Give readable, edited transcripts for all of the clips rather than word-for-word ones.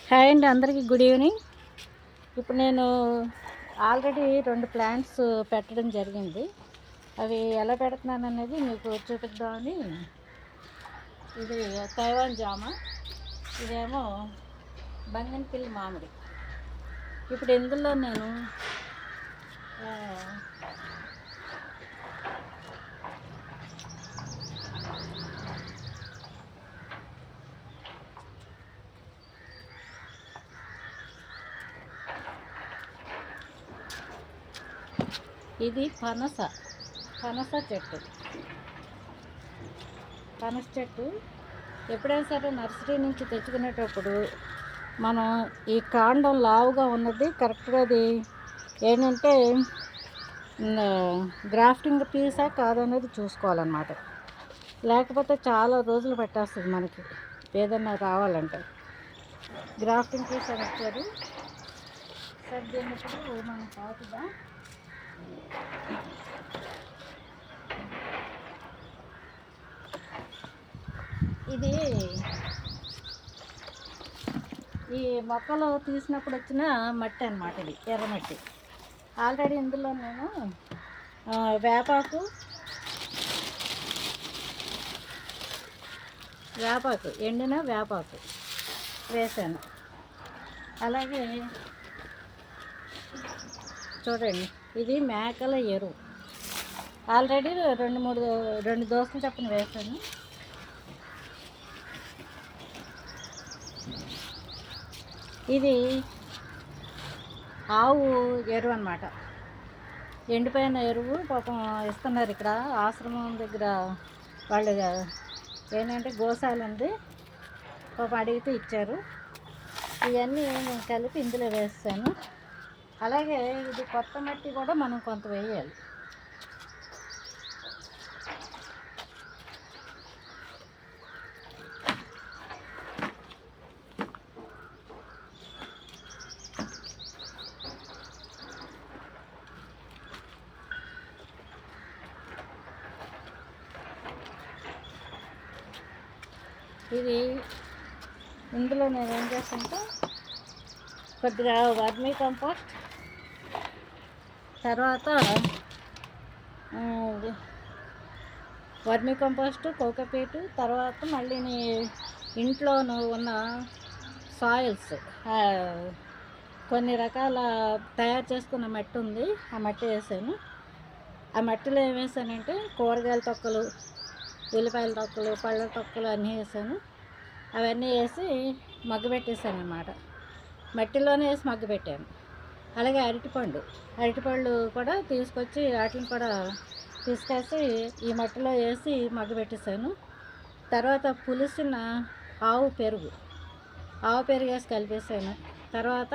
Hi అండి, అందరికీ good evening. ఇప్పుడు నేను ఆల్రెడీ 2 ప్లాంట్స్ పెట్టడం జరిగింది. అవి ఎలా పెడుతున్నాను అనేది మీకు చూపిద్దామని. ఇది తైవాన్ జామ, ఇదేమో బంగన్పల్లి మామిడి. ఇప్పుడు ఇందులో నేను ఇది పనస చెట్టు. ఎప్పుడైనా సరే నర్సరీ నుంచి తెచ్చుకునేటప్పుడు మనం ఈ కాండం లావుగా ఉన్నది కరెక్ట్గా అది ఏంటంటే గ్రాఫ్టింగ్ పీసా కాదనేది చూసుకోవాలన్నమాట. లేకపోతే చాలా రోజులు పెట్టేస్తుంది మనకి ఏదన్నా రావాలంటే. గ్రాఫ్టింగ్ పీస్ అని వచ్చారు సార్. దీన్నప్పుడు మనం కాకుండా ఇది ఈ మొక్కలు తీసినప్పుడు వచ్చిన మట్టి అన్నమాట. ఇది ఎర్రమట్టి. ఆల్రెడీ ఇందులో నేను వేపాకు ఎండిన వేపాకు వేసాను. అలాగే చూడండి, ఇది మేకల ఎరువు. ఆల్రెడీ 2 దోసలు చప్పున వేసాను. ఇది ఆవు ఎరువు అన్నమాట. ఎండిపోయిన ఎరువు పాపం ఇస్తున్నారు ఇక్కడ ఆశ్రమం దగ్గర. వాళ్ళు ఏంటంటే గోశాల ఉంది, పాపం అడిగితే ఇచ్చారు. ఇవన్నీ నేను కలిపి ఇందులో వేస్తాను. అలాగే ఇది కొత్త మట్టి కూడా మనం కొంత వేయాలి. ఇది ఇందులో నేను ఏం చేస్తానంటే కొద్దిగా వర్మీ కంపోస్ట్, తర్వాత కోకోపీటు, తర్వాత మళ్ళీ ఇంట్లో ఉన్న సాయిల్స్ కొన్ని రకాల తయారు చేసుకున్న మట్టి ఉంది, ఆ మట్టి వేసాను. ఆ మట్టిలో ఏం వేసానంటే కూరగాయల తొక్కలు, ఉల్లిపాయల తొక్కలు, పళ్ళ తొక్కలు అన్నీ వేసాను. అవన్నీ వేసి మగ్గబెట్టేసాను అన్నమాట. మట్టిలోనే వేసి మగ్గబెట్టాను. అలాగే అరటిపళ్ళు కూడా తీసుకొచ్చి వాటిని కూడా తీసుకొచ్చి ఈ మట్టిలో వేసి మగ్గబెట్టేసాను. తర్వాత పులిసిన ఆవు పెరుగు వేసి కలిపేసాను. తర్వాత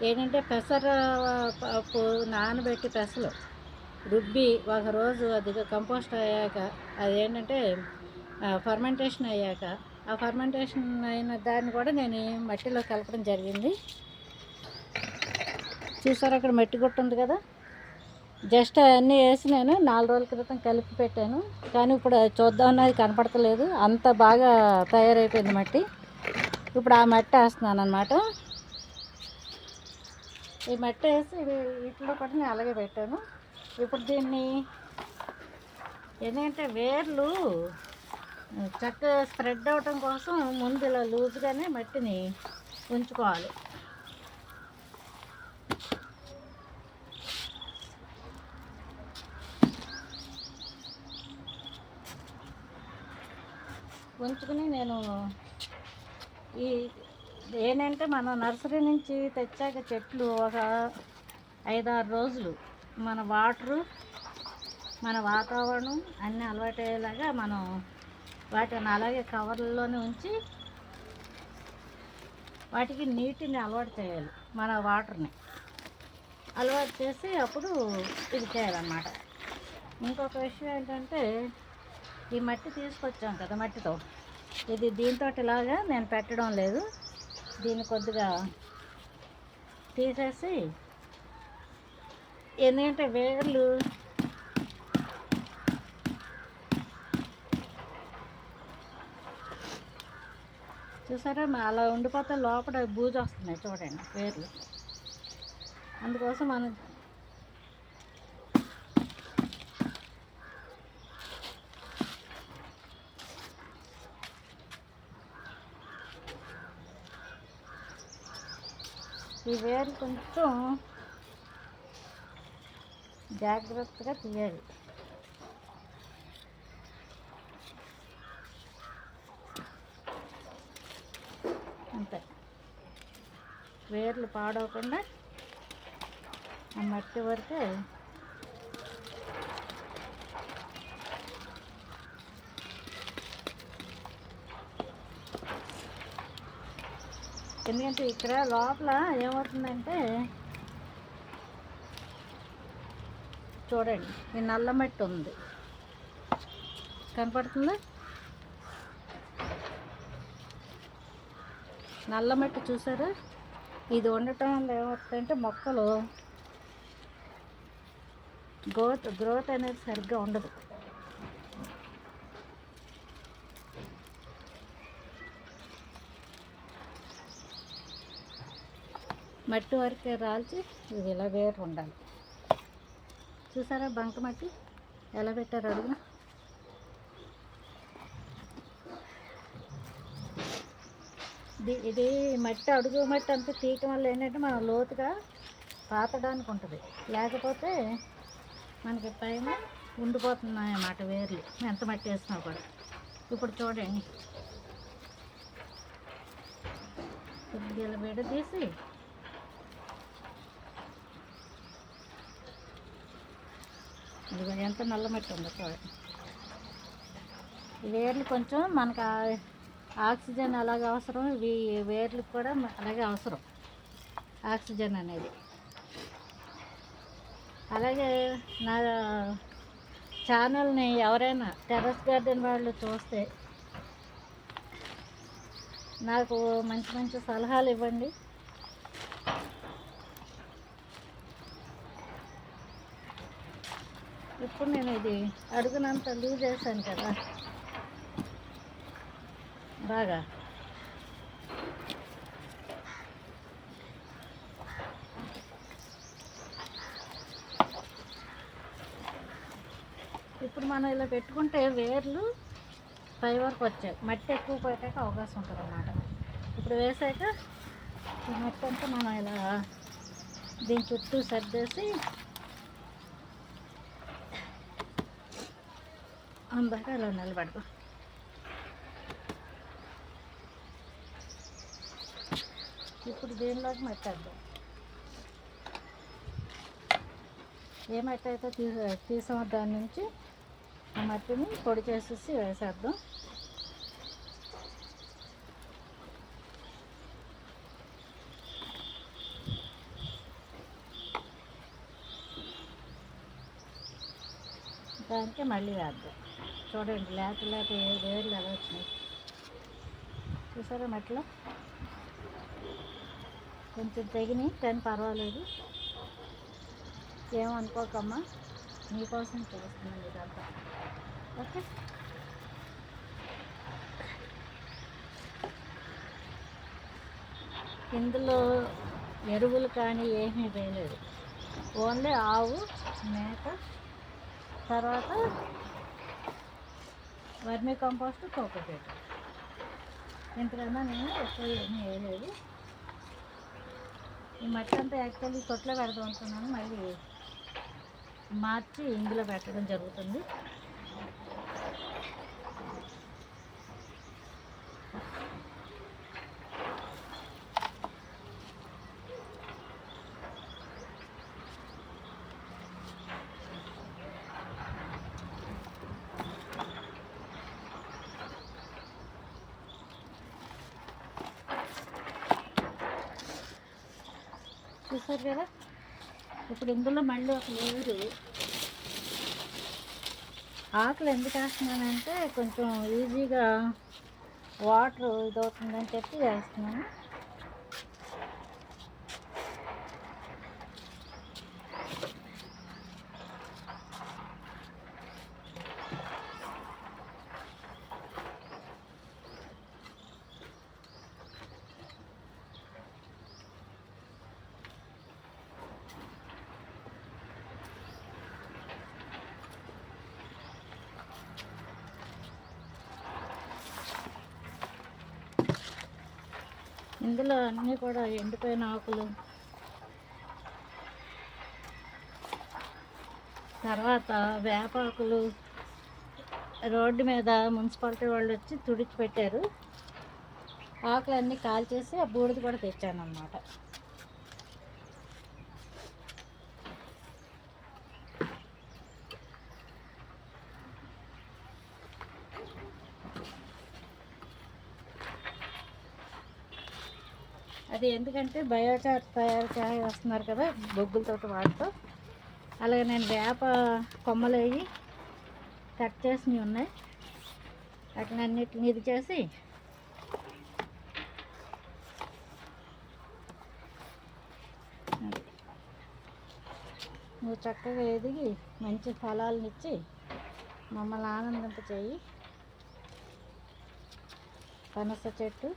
ఏంటంటే పెసరపప్పు నానబెట్టి పెసలు రుబ్బి ఒకరోజు అది కంపోస్ట్ అయ్యాక, అదేంటంటే ఫర్మెంటేషన్ అయ్యాక, ఆ ఫర్మెంటేషన్ అయిన దాన్ని కూడా నేను మట్టిలో కలపడం జరిగింది. చూసారు అక్కడ మట్టి గుట్ట ఉంది కదా, జస్ట్ అవన్నీ వేసి నేను 4 రోజుల క్రితం కలిపి పెట్టాను. కానీ ఇప్పుడు చూద్దామన్నా అది కనపడతలేదు, అంత బాగా తయారైపోయింది మట్టి. ఇప్పుడు ఆ మట్టి వేస్తున్నాను అన్నమాట. ఈ మట్టి వేసి వీటిలో కూడా నేను అలాగే పెట్టాను. ఇప్పుడు దీన్ని ఏంటంటే వేర్లు చక్కగా స్ప్రెడ్ అవ్వటం కోసం ముందు ఇలా లూజ్గానే మట్టిని ఉంచుకోవాలి. ఉంచుకుని నేను ఏంటంటే మనం నర్సరీ నుంచి తెచ్చాక చెట్లు ఒక 5-6 రోజులు మన వాటరు, మన వాతావరణం అన్నీ అలవాటు అయ్యేలాగా మనం వాటిని అలాగే కవర్లోనే ఉంచి వాటికి నీటిని అలవాటు చేయాలి. మన వాటర్ని అలవాటు చేసి అప్పుడు ఇది చేయాలన్నమాట. ఇంకొక విషయం ఏంటంటే, ఈ మట్టి తీసుకొచ్చాం కదా, మట్టితో ఇది దీంతో ఇలాగా నేను పెట్టడం లేదు. దీన్ని కొద్దిగా తీసేసి, ఎందుకంటే వేర్లు చూసారా అలా ఉండిపోతే లోపల బూజు వస్తున్నాయి చూడండి వేర్లు. అందుకోసం మనం ఈ వేరు కొంచెం జాగ్రత్తగా తీయాలి. అంతే, వేర్లు పాడవకుండా ఆ మట్టి వరకే ఎందుకంటే ఇక్కడ లోపల ఏమవుతుందంటే చూడండి ఈ నల్ల మట్టి ఉంది కనపడుతుందా, నల్ల మట్టి చూసారా? ఇది ఉండటం వల్ల ఏమవుతుందంటే మొక్కలు గ్రోత్ అనేది సరిగ్గా ఉండదు. మట్టి వరకే రాల్చి ఇది ఇలా వేరు ఉండాలి. చూసారా బంక మట్టి ఎలా పెట్టారు అడుగున? ఇది మట్టి అడుగు మట్టి అంతా తీయటం వల్ల ఏంటంటే మనం లోతుగా పాతడానికి ఉంటుంది, లేకపోతే మనకి పైన ఉండిపోతున్నాయి అన్నమాట వేర్లు ఎంత మట్టి వేసినా కూడా. ఇప్పుడు చూడండి కొద్దిగా విడదీసి ఇది ఎంత నల్ల మట్టి ఉందో చూడండి. ఈ వేర్లు కొంచెం మనకు ఆక్సిజన్ అలాగే అవసరం, ఇవి వేర్లకు కూడా అలాగే అవసరం ఆక్సిజన్ అనేది. అలాగే నా ఛానల్ని ఎవరైనా టెర్రస్ గార్డెన్ వాళ్ళు చూస్తే నాకు మంచి మంచి సలహాలు ఇవ్వండి. ఇప్పుడు నేను ఇది అడుగునంత లూజ్ చేశాను కదా బాగా. ఇప్పుడు మనం ఇలా పెట్టుకుంటే వేర్లు పై వరకు వచ్చాయి, మట్టి ఎక్కువ పోయాక అవకాశం ఉంటుంది అన్నమాట. ఇప్పుడు వేసాక ఈ మట్టి అంతా మనం ఇలా దీని చుట్టూ సర్దేసి అందాక ఇలా నిలబడతాం. ఇప్పుడు దీనిలోకి మట్టి వేద్దాం. ఏ మట్టి అయితే తీసామో దాని నుంచి ఆ మట్టిని పొడి చేసేసి వేసేద్దాం. దానికి మళ్ళీ వేద్దాం. చూడండి లేత వేర్లు ఎలా వచ్చినాయి చూసారా? మట్టిలో కొంచెం తెగినాయి కానీ పర్వాలేదు, ఏమనుకోకమ్మా, మీకోసం చేస్తున్నాను ఇదంతా. ఓకే, ఇందులో ఎరువులు కానీ ఏమీ వేయలేదు, ఓన్లీ ఆవు మేక, తర్వాత వర్మీ కంపోస్ట్, కోకోపీట్, ఇంతకన్నా నేను ఎక్కువ ఏమీ వేయలేదు. ఈ మట్టి అంతా యాక్చువల్లీ తొట్లో పెడదాం అనుకున్నాను, మళ్ళీ మార్చి ఇందులో పెట్టడం జరుగుతుంది. చూసారు కదా? ఇప్పుడు ఇందులో మళ్ళీ ఒక లేరు ఆకులు ఎందుకు వేస్తున్నానంటే కొంచెం ఈజీగా వాటర్ ఇదవుతుందని చెప్పి వేస్తున్నాను. ఇందులో అన్నీ కూడా ఎండిపోయిన ఆకులు, తర్వాత వేపాకులు రోడ్డు మీద మున్సిపాలిటీ వాళ్ళు వచ్చి తుడిచి పెట్టారు. ఆకులన్నీ కాల్చేసి ఆ బూడిద కూడా తెచ్చాను అన్నమాట. అది ఎందుకంటే బయోచార్ తయారు చేస్తున్నారు కదా బొగ్గులతో వాటితో. అలాగే నేను వేప కొమ్మలు వేయి కట్ చేసినవి ఉన్నాయి, వాటిని అన్నిటిని ఇది చేసి నువ్వు చక్కగా ఎదిగి మంచి ఫలాలనిచ్చి మమ్మల్ని ఆనందింపచేయి. పనస చెట్టు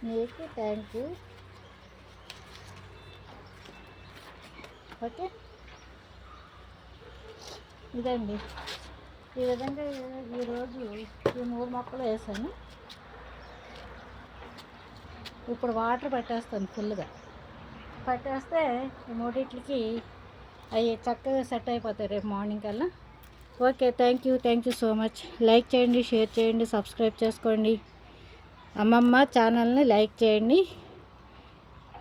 నీకు థ్యాంక్ యూ. ఓకే, ఇదండి. ఈ విధంగా ఈరోజు ఈ 3 మొక్కలు వేసాను. ఇప్పుడు వాటర్ పట్టేస్తాను ఫుల్గా. పట్టేస్తే ఈ 3టికి అవి చక్కగా సెట్ అయిపోతాయి రేపు మార్నింగ్ కల్లా. Okay, thank you so much. Like చేయండి, షేర్ చేయండి, సబ్స్క్రైబ్ చేసుకోండి. అమ్మమ్మ ఛానల్ని లైక్ చేయండి,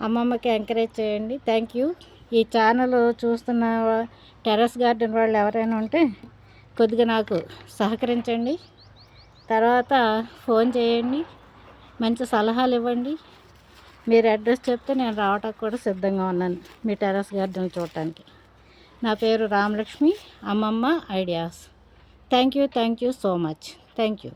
అమ్మమ్మకి ఎంకరేజ్ చేయండి. Thank you. ఈ ఛానల్ చూస్తున్న టెర్రస్ గార్డెన్ వాళ్ళు ఎవరైనా ఉంటే కొద్దిగా నాకు సహకరించండి. తర్వాత ఫోన్ చేయండి, మంచి సలహాలు ఇవ్వండి. మీరు అడ్రస్ చెప్తే నేను రావడానికి కూడా సిద్ధంగా ఉన్నాను మీ టెర్రస్ గార్డెన్ చూడటానికి. నా పేరు రామలక్ష్మి, అమ్మమ్మ ideas. Thank you so much. Thank you.